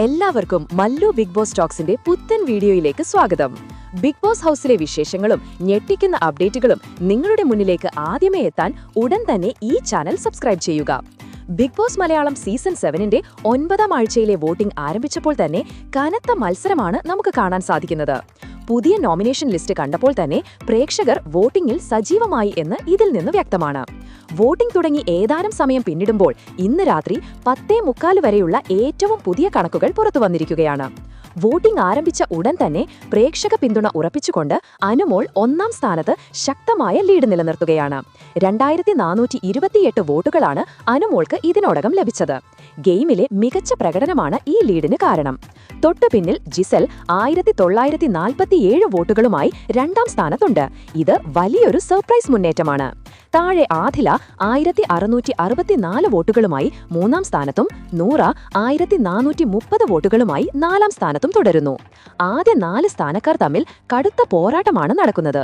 എല്ലാവർക്കും Mallu big boss ടോക്സിന്റെ പുത്തൻ വീഡിയോയിലേക്ക് സ്വാഗതം. ബിഗ് ബോസ് ഹൗസിലെ വിശേഷങ്ങളും ഞെട്ടിക്കുന്ന അപ്ഡേറ്റുകളും നിങ്ങളുടെ മുന്നിലേക്ക് ആദ്യമേ എത്താൻ ഉടൻ തന്നെ ഈ ചാനൽ സബ്സ്ക്രൈബ് ചെയ്യുക. ബിഗ് ബോസ് മലയാളം സീസൺ 7ന്റെ 9ാം ആഴ്ചയിലെ വോട്ടിംഗ് ആരംഭിച്ചപ്പോൾ തന്നെ കനത്ത മത്സരമാണ് നമുക്ക് കാണാൻ സാധിക്കുന്നത്. പുതിയ നോമിനേഷൻ ലിസ്റ്റ് കണ്ടപ്പോൾ തന്നെ പ്രേക്ഷകർ വോട്ടിംഗിൽ സജീവമായി എന്ന് ഇതിൽ നിന്ന് വ്യക്തമാണ്. വോട്ടിംഗ് തുടങ്ങി ഏതാനും സമയം പിന്നിടുമ്പോൾ ഇന്ന് രാത്രി 10:45 വരെയുള്ള ഏറ്റവും പുതിയ കണക്കുകൾ പുറത്തുവന്നിരിക്കുകയാണ്. വോട്ടിംഗ് ആരംഭിച്ച ഉടൻ തന്നെ പ്രേക്ഷക പിന്തുണ ഉറപ്പിച്ചുകൊണ്ട് അനുമോൾ 1ാം സ്ഥാനത്ത് ശക്തമായ ലീഡ് നിലനിർത്തുകയാണ്. 2428 വോട്ടുകളാണ് അനുമോൾക്ക് ഇതിനോടകം ലഭിച്ചത്. ഗെയിമിലെ മികച്ച പ്രകടനമാണ് ഈ ലീഡിന് കാരണം. തൊട്ടുപിന്നിൽ ജിസൽ 1947 വോട്ടുകളുമായി 2ാം സ്ഥാനത്തുണ്ട്. ഇത് വലിയൊരു സർപ്രൈസ് മുന്നേറ്റമാണ്. താഴെ ആദില 1664 വോട്ടുകളുമായി 3ാം സ്ഥാനത്തും നൂറ 1430 വോട്ടുകളുമായി 4ാം സ്ഥാനത്തും തുടരുന്നു. ആദ്യ 4 സ്ഥാനക്കാർ തമ്മിൽ കടുത്ത പോരാട്ടമാണ് നടക്കുന്നത്.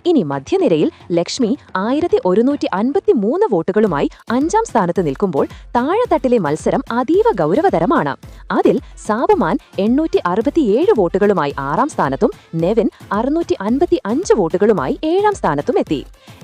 ഇനി മധ്യനിരയിൽ ലക്ഷ്മി 1153 വോട്ടുകളുമായി 5ാം സ്ഥാനത്ത് നിൽക്കുമ്പോൾ താഴെത്തട്ടിലെ മത്സരം അതീവ ഗൗരവതരമാണ്. അതിൽ സാബുമാൻ 867 വോട്ടുകളുമായി 6ാം സ്ഥാനത്തും നെവിൻ 655 വോട്ടുകളുമായി 7ാം സ്ഥാനത്തും എത്തി.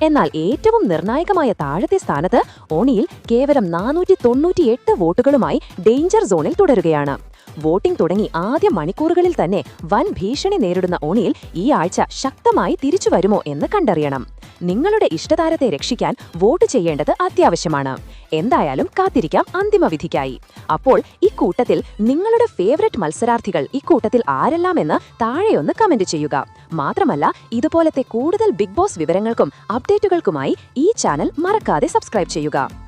എന്നാൽ ഏറ്റവും നിർണായകമായ താഴത്തെ സ്ഥാനത്ത് ഒണിയിൽ കേവലം 498 വോട്ടുകളുമായി ഡേഞ്ചർ സോണിൽ തുടരുകയാണ്. വോട്ടിംഗ് തുടങ്ങി ആദ്യ മണിക്കൂറുകളിൽ തന്നെ വൻ ഭീഷണി നേരിടുന്ന ഒണിയിൽ ഈ ആഴ്ച ശക്തമായി തിരിച്ചു വരുമോ എന്ന് കണ്ടറിയണം. നിങ്ങളുടെ ഇഷ്ടതാരത്തെ രക്ഷിക്കാൻ വോട്ട് ചെയ്യേണ്ടത് അത്യാവശ്യമാണ്. എന്തായാലും കാത്തിരിക്കാം അന്തിമവിധിക്കായി. അപ്പോൾ ഇക്കൂട്ടത്തിൽ നിങ്ങളുടെ ഫേവറേറ്റ് മത്സരാർത്ഥികൾ ഇക്കൂട്ടത്തിൽ ആരെല്ലാമെന്ന് താഴെയൊന്ന് കമന്റ് ചെയ്യുക. മാത്രമല്ല, ഇതുപോലത്തെ കൂടുതൽ ബിഗ് ബോസ് വിവരങ്ങൾക്കും അപ്ഡേറ്റുകൾക്കുമായി ഈ ചാനൽ മറക്കാതെ സബ്സ്ക്രൈബ് ചെയ്യുക.